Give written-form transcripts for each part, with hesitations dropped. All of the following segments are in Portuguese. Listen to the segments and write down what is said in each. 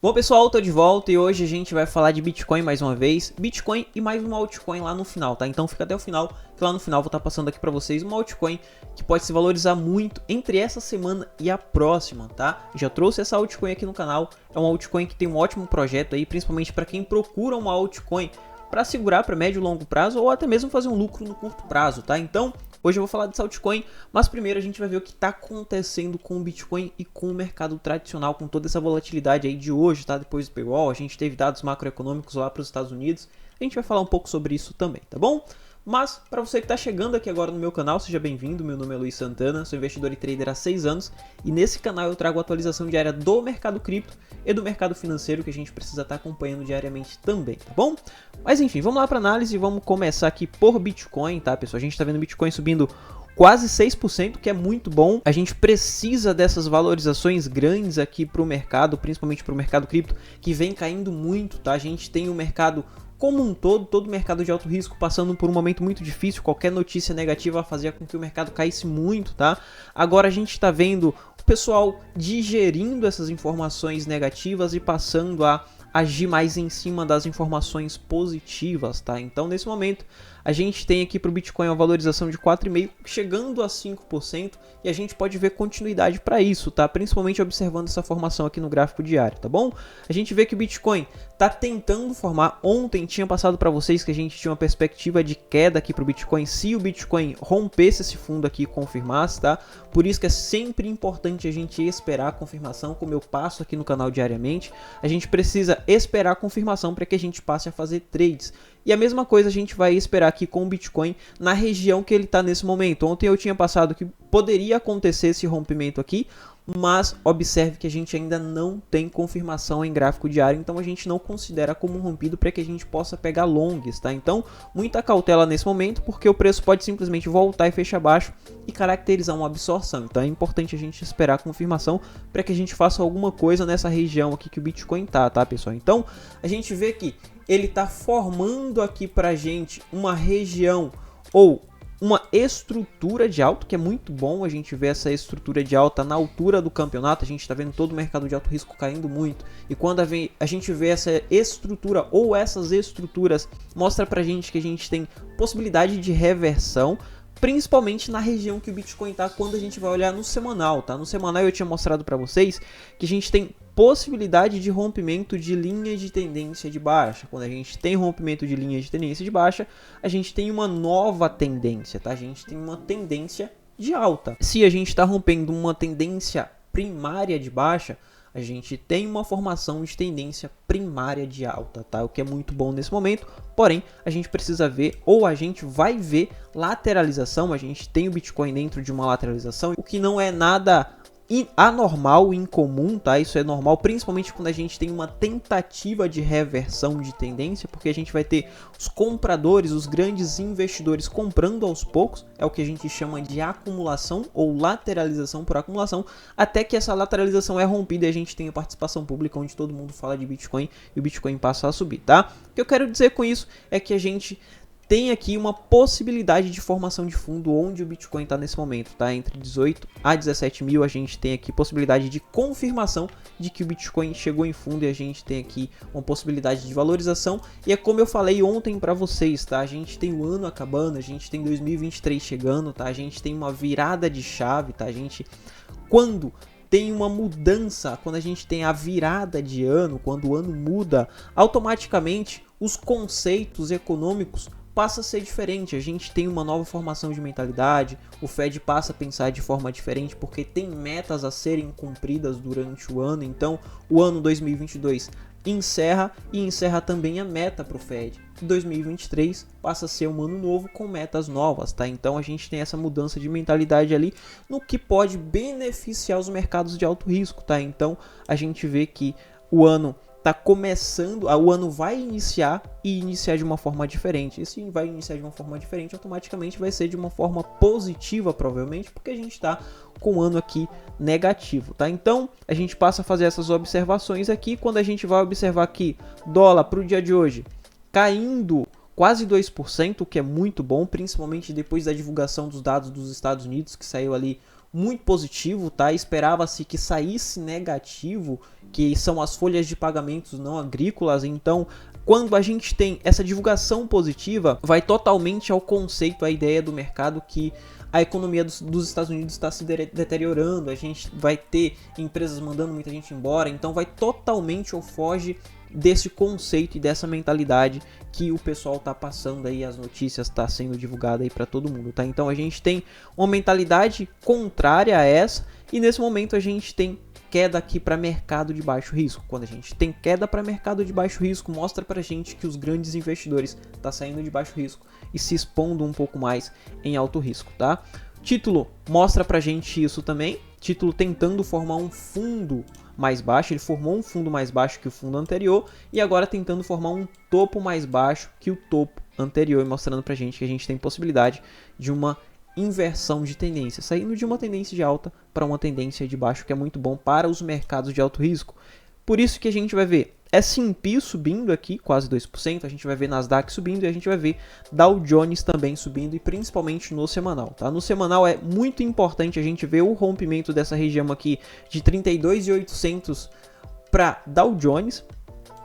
Bom pessoal, tô de volta e hoje a gente vai falar de Bitcoin mais uma vez, Bitcoin e mais uma altcoin lá no final, tá? Então fica até o final, que lá no final eu vou estar passando aqui pra vocês uma altcoin que pode se valorizar muito entre essa semana e a próxima, tá? Já trouxe essa altcoin aqui no canal, é uma altcoin que tem um ótimo projeto aí, principalmente para quem procura uma altcoin para segurar para médio e longo prazo ou até mesmo fazer um lucro no curto prazo, tá? Então, hoje eu vou falar dessa altcoin, mas primeiro a gente vai ver o que está acontecendo com o Bitcoin e com o mercado tradicional, com toda essa volatilidade aí de hoje, tá? Depois do paywall, a gente teve dados macroeconômicos lá para os Estados Unidos, a gente vai falar um pouco sobre isso também, tá bom? Mas, para você que está chegando aqui agora no meu canal, seja bem-vindo, meu nome é Luiz Santana, sou investidor e trader há 6 anos e nesse canal eu trago atualização diária do mercado cripto e do mercado financeiro que a gente precisa estar acompanhando diariamente também, tá bom? Mas enfim, vamos lá para análise, vamos começar aqui por Bitcoin, tá pessoal? A gente está vendo o Bitcoin subindo quase 6%, que é muito bom. A gente precisa dessas valorizações grandes aqui para o mercado, principalmente para o mercado cripto, que vem caindo muito, tá? A gente tem o mercado como um todo o mercado de alto risco passando por um momento muito difícil, qualquer notícia negativa fazia com que o mercado caísse muito, tá? Agora a gente está vendo o pessoal digerindo essas informações negativas e passando a agir mais em cima das informações positivas, tá? Então, nesse momento, a gente tem aqui para o Bitcoin uma valorização de 4,5%, chegando a 5%, e a gente pode ver continuidade para isso, tá? Principalmente observando essa formação aqui no gráfico diário, tá bom? A gente vê que o Bitcoin tá tentando formar. Ontem tinha passado para vocês que a gente tinha uma perspectiva de queda aqui para o Bitcoin, se o Bitcoin rompesse esse fundo aqui e confirmasse, tá? Por isso que é sempre importante a gente esperar a confirmação, como eu passo aqui no canal diariamente. A gente precisa esperar a confirmação para que a gente passe a fazer trades. E a mesma coisa a gente vai esperar aqui com o Bitcoin na região que ele está nesse momento. Ontem eu tinha passado que poderia acontecer esse rompimento aqui, mas observe que a gente ainda não tem confirmação em gráfico diário, então a gente não considera como rompido para que a gente possa pegar longs, tá? Então, muita cautela nesse momento, porque o preço pode simplesmente voltar e fechar baixo e caracterizar uma absorção. Então é importante a gente esperar a confirmação para que a gente faça alguma coisa nessa região aqui que o Bitcoin tá, pessoal? Então, a gente vê que ele está formando aqui pra gente uma região ou uma estrutura de alta, que é muito bom a gente ver essa estrutura de alta na altura do campeonato. A gente está vendo todo o mercado de alto risco caindo muito, e quando a gente vê essa estrutura ou essas estruturas, mostra pra gente que a gente tem possibilidade de reversão, principalmente na região que o Bitcoin tá quando a gente vai olhar no semanal, tá? No semanal eu tinha mostrado para vocês que a gente tem possibilidade de rompimento de linha de tendência de baixa. Quando a gente tem rompimento de linha de tendência de baixa, a gente tem uma nova tendência, tá? A gente tem uma tendência de alta. Se a gente está rompendo uma tendência primária de baixa, a gente tem uma formação de tendência primária de alta, tá? O que é muito bom nesse momento, porém, a gente precisa ver, ou a gente vai ver lateralização, a gente tem o Bitcoin dentro de uma lateralização, o que não é nada anormal, incomum, tá? Isso é normal, principalmente quando a gente tem uma tentativa de reversão de tendência, porque a gente vai ter os compradores, os grandes investidores comprando aos poucos, é o que a gente chama de acumulação ou lateralização por acumulação, até que essa lateralização é rompida e a gente tem a participação pública, onde todo mundo fala de Bitcoin e o Bitcoin passa a subir, tá? O que eu quero dizer com isso é que a gente tem aqui uma possibilidade de formação de fundo onde o Bitcoin está nesse momento, tá? Entre 18 a 17 mil a gente tem aqui possibilidade de confirmação de que o Bitcoin chegou em fundo, e a gente tem aqui uma possibilidade de valorização, e é como eu falei ontem para vocês, tá? A gente tem o ano acabando, a gente tem 2023 chegando, tá? A gente tem uma virada de chave, tá? A gente, quando tem uma mudança, quando a gente tem a virada de ano, quando o ano muda, automaticamente os conceitos econômicos passa a ser diferente. A gente tem uma nova formação de mentalidade, o Fed passa a pensar de forma diferente porque tem metas a serem cumpridas durante o ano. Então o ano 2022 encerra e encerra também a meta para o Fed. 2023 passa a ser um ano novo com metas novas, tá? Então a gente tem essa mudança de mentalidade ali, no que pode beneficiar os mercados de alto risco, tá? Então a gente vê que o ano tá começando, o ano vai iniciar e iniciar de uma forma diferente. E se vai iniciar de uma forma diferente, automaticamente vai ser de uma forma positiva, provavelmente, porque a gente está com o ano aqui negativo, tá? Então, a gente passa a fazer essas observações aqui. Quando a gente vai observar aqui, dólar para o dia de hoje caindo quase 2%, o que é muito bom, principalmente depois da divulgação dos dados dos Estados Unidos, que saiu ali muito positivo, tá? Esperava-se que saísse negativo que são as folhas de pagamentos não agrícolas. Então, quando a gente tem essa divulgação positiva, vai totalmente ao conceito, à ideia do mercado que a economia dos Estados Unidos está se deteriorando, a gente vai ter empresas mandando muita gente embora, então vai totalmente ou foge desse conceito e dessa mentalidade que o pessoal tá passando aí, as notícias tá sendo divulgada aí para todo mundo, tá? Então a gente tem uma mentalidade contrária a essa e nesse momento a gente tem queda aqui para mercado de baixo risco. Quando a gente tem queda para mercado de baixo risco, mostra pra gente que os grandes investidores tá saindo de baixo risco e se expondo um pouco mais em alto risco, tá? Título mostra pra gente isso também. Título tentando formar um fundo mais baixo, ele formou um fundo mais baixo que o fundo anterior e agora tentando formar um topo mais baixo que o topo anterior, mostrando pra gente que a gente tem possibilidade de uma inversão de tendência, saindo de uma tendência de alta para uma tendência de baixo, que é muito bom para os mercados de alto risco. Por isso que a gente vai ver S&P subindo aqui, quase 2%, a gente vai ver Nasdaq subindo e a gente vai ver Dow Jones também subindo, e principalmente no semanal, tá? No semanal é muito importante a gente ver o rompimento dessa região aqui de 32.800 para Dow Jones,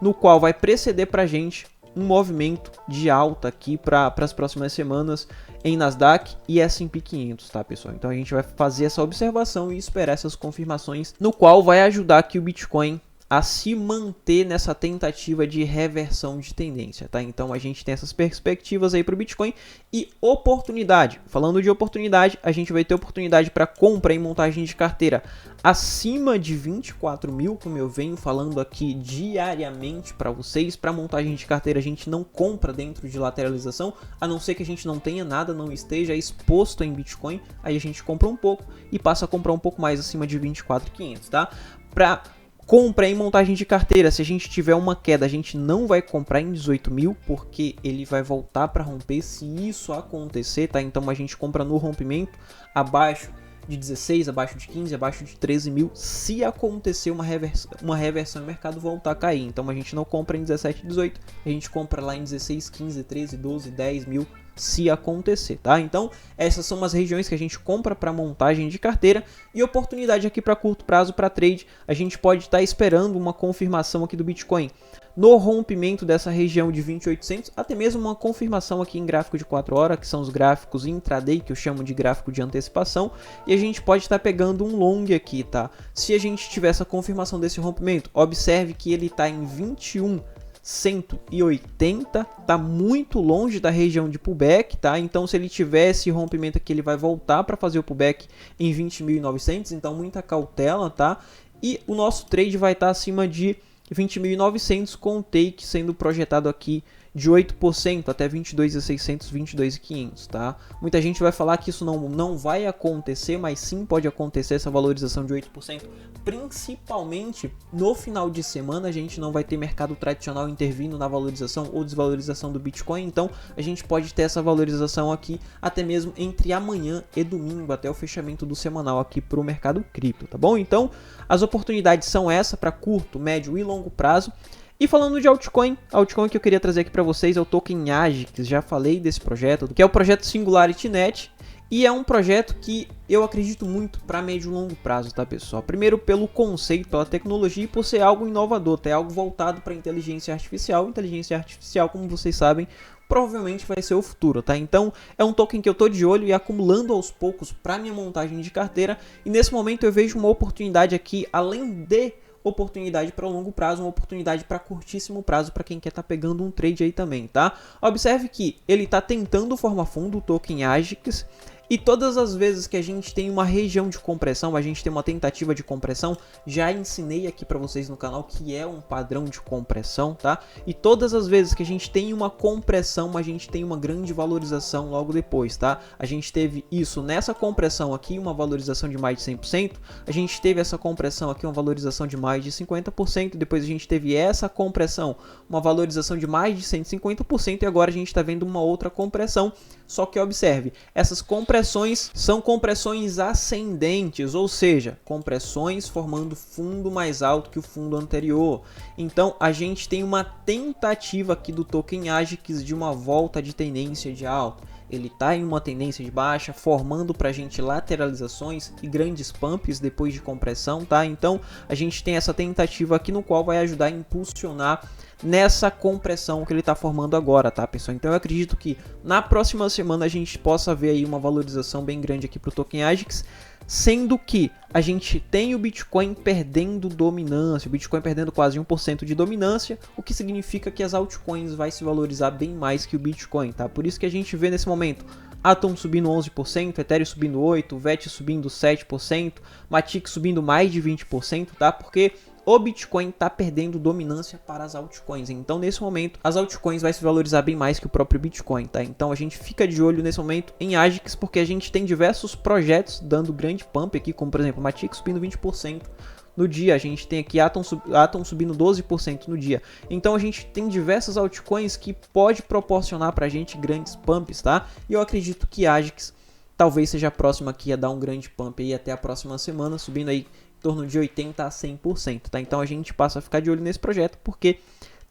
no qual vai preceder para a gente um movimento de alta aqui para as próximas semanas em Nasdaq e S&P 500, tá, pessoal? Então a gente vai fazer essa observação e esperar essas confirmações, no qual vai ajudar aqui o Bitcoin a se manter nessa tentativa de reversão de tendência, tá? Então a gente tem essas perspectivas aí para o Bitcoin e oportunidade. Falando de oportunidade, a gente vai ter oportunidade para compra e montagem de carteira acima de 24 mil, como eu venho falando aqui diariamente para vocês. Para montagem de carteira a gente não compra dentro de lateralização, a não ser que a gente não tenha nada, não esteja exposto em Bitcoin, aí a gente compra um pouco e passa a comprar um pouco mais acima de 24.500, tá? Para compra em montagem de carteira, se a gente tiver uma queda, a gente não vai comprar em 18 mil, porque ele vai voltar para romper se isso acontecer, tá? Então a gente compra no rompimento abaixo de 16, abaixo de 15, abaixo de 13 mil, se acontecer uma reversão e o mercado voltar a cair. Então a gente não compra em 17, 18, a gente compra lá em 16, 15, 13, 12, 10 mil, se acontecer, tá? Então essas são as regiões que a gente compra para montagem de carteira e oportunidade aqui para curto prazo para trade. A gente pode estar esperando uma confirmação aqui do Bitcoin no rompimento dessa região de 2800, até mesmo uma confirmação aqui em gráfico de 4 horas, que são os gráficos intraday, que eu chamo de gráfico de antecipação, e a gente pode estar pegando um long aqui, tá? Se a gente tiver essa confirmação desse rompimento, observe que ele está em 21.180, tá muito longe da região de pullback, tá? Então se ele tiver esse rompimento aqui, ele vai voltar para fazer o pullback em 20.900, então muita cautela, tá? E o nosso trade vai estar acima de 20.900 com o take sendo projetado aqui de 8% até 22.600, 22.500, tá? Muita gente vai falar que isso não vai acontecer, mas sim pode acontecer essa valorização de 8%, principalmente no final de semana. A gente não vai ter mercado tradicional intervindo na valorização ou desvalorização do Bitcoin, então a gente pode ter essa valorização aqui até mesmo entre amanhã e domingo, até o fechamento do semanal aqui para o mercado cripto, tá bom? Então as oportunidades são essa para curto, médio e longo prazo. E falando de altcoin, a altcoin que eu queria trazer aqui para vocês é o token AGIX. Já falei desse projeto, que é o projeto SingularityNet, e é um projeto que eu acredito muito para médio e longo prazo, tá, pessoal? Primeiro pelo conceito, pela tecnologia e por ser algo inovador, tá? É algo voltado para inteligência artificial. Inteligência artificial, como vocês sabem, provavelmente vai ser o futuro, tá? Então é um token que eu tô de olho e acumulando aos poucos para minha montagem de carteira, e nesse momento eu vejo uma oportunidade aqui, além de oportunidade para longo prazo, uma oportunidade para curtíssimo prazo para quem quer estar pegando um trade aí também, tá? Observe que ele está tentando formar fundo, o token AGIX, e todas as vezes que a gente tem uma região de compressão, a gente tem uma tentativa de compressão, já ensinei aqui para vocês no canal que é um padrão de compressão, tá? E todas as vezes que a gente tem uma compressão, a gente tem uma grande valorização logo depois, tá? A gente teve isso nessa compressão aqui, uma valorização de mais de 100%, a gente teve essa compressão aqui, uma valorização de mais de 50%, depois a gente teve essa compressão, uma valorização de mais de 150%, e agora a gente está vendo uma outra compressão. Só que observe, essas compressões são compressões ascendentes, ou seja, compressões formando fundo mais alto que o fundo anterior. Então a gente tem uma tentativa aqui do token AGIX de uma volta de tendência de alta. ele tá em uma tendência de baixa, formando pra gente lateralizações e grandes pumps depois de compressão, tá? Então a gente tem essa tentativa aqui no qual vai ajudar a impulsionar nessa compressão que ele está formando agora, tá, pessoal? Então eu acredito que na próxima semana a gente possa ver aí uma valorização bem grande aqui para o token AJAX, sendo que a gente tem o Bitcoin perdendo dominância, o Bitcoin perdendo quase 1% de dominância, o que significa que as altcoins vai se valorizar bem mais que o Bitcoin, tá? Por isso que a gente vê nesse momento Atom subindo 11%, Ethereum subindo 8%, VET subindo 7%, Matic subindo mais de 20%, tá? Porque o Bitcoin está perdendo dominância para as altcoins. Então, nesse momento, as altcoins vai se valorizar bem mais que o próprio Bitcoin, tá? Então, a gente fica de olho nesse momento em AJAX, porque a gente tem diversos projetos dando grande pump aqui, como por exemplo, Matic subindo 20% no dia. A gente tem aqui Atom subindo 12% no dia. Então, a gente tem diversas altcoins que pode proporcionar para a gente grandes pumps, tá? E eu acredito que AJAX talvez seja a próxima aqui a dar um grande pump aí até a próxima semana, subindo aí em torno de 80% a 100%, tá? Então a gente passa a ficar de olho nesse projeto porque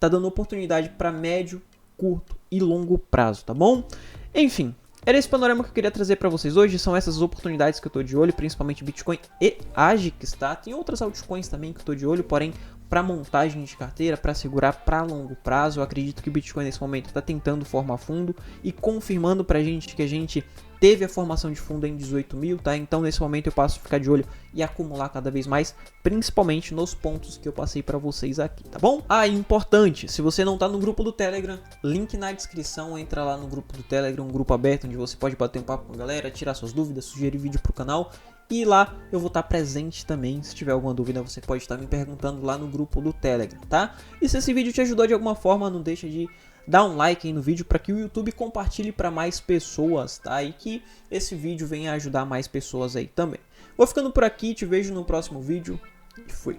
tá dando oportunidade para médio, curto e longo prazo, tá bom? Enfim, era esse panorama que eu queria trazer para vocês hoje, são essas oportunidades que eu tô de olho, principalmente Bitcoin e AJAX, tá? Tem outras altcoins também que eu tô de olho, porém para montagem de carteira, para segurar para longo prazo, eu acredito que o Bitcoin nesse momento está tentando formar fundo e confirmando para a gente que a gente teve a formação de fundo em 18 mil, tá? Então nesse momento eu passo a ficar de olho e acumular cada vez mais, principalmente nos pontos que eu passei para vocês aqui, tá bom? Ah, e importante, se você não tá no grupo do Telegram, link na descrição, entra lá no grupo do Telegram, um grupo aberto onde você pode bater um papo com a galera, tirar suas dúvidas, sugerir vídeo pro canal. E lá eu vou estar presente também, se tiver alguma dúvida você pode estar me perguntando lá no grupo do Telegram, tá? E se esse vídeo te ajudou de alguma forma, não deixa de dar um like aí no vídeo para que o YouTube compartilhe para mais pessoas, tá? E que esse vídeo venha ajudar mais pessoas aí também. Vou ficando por aqui, te vejo no próximo vídeo e fui!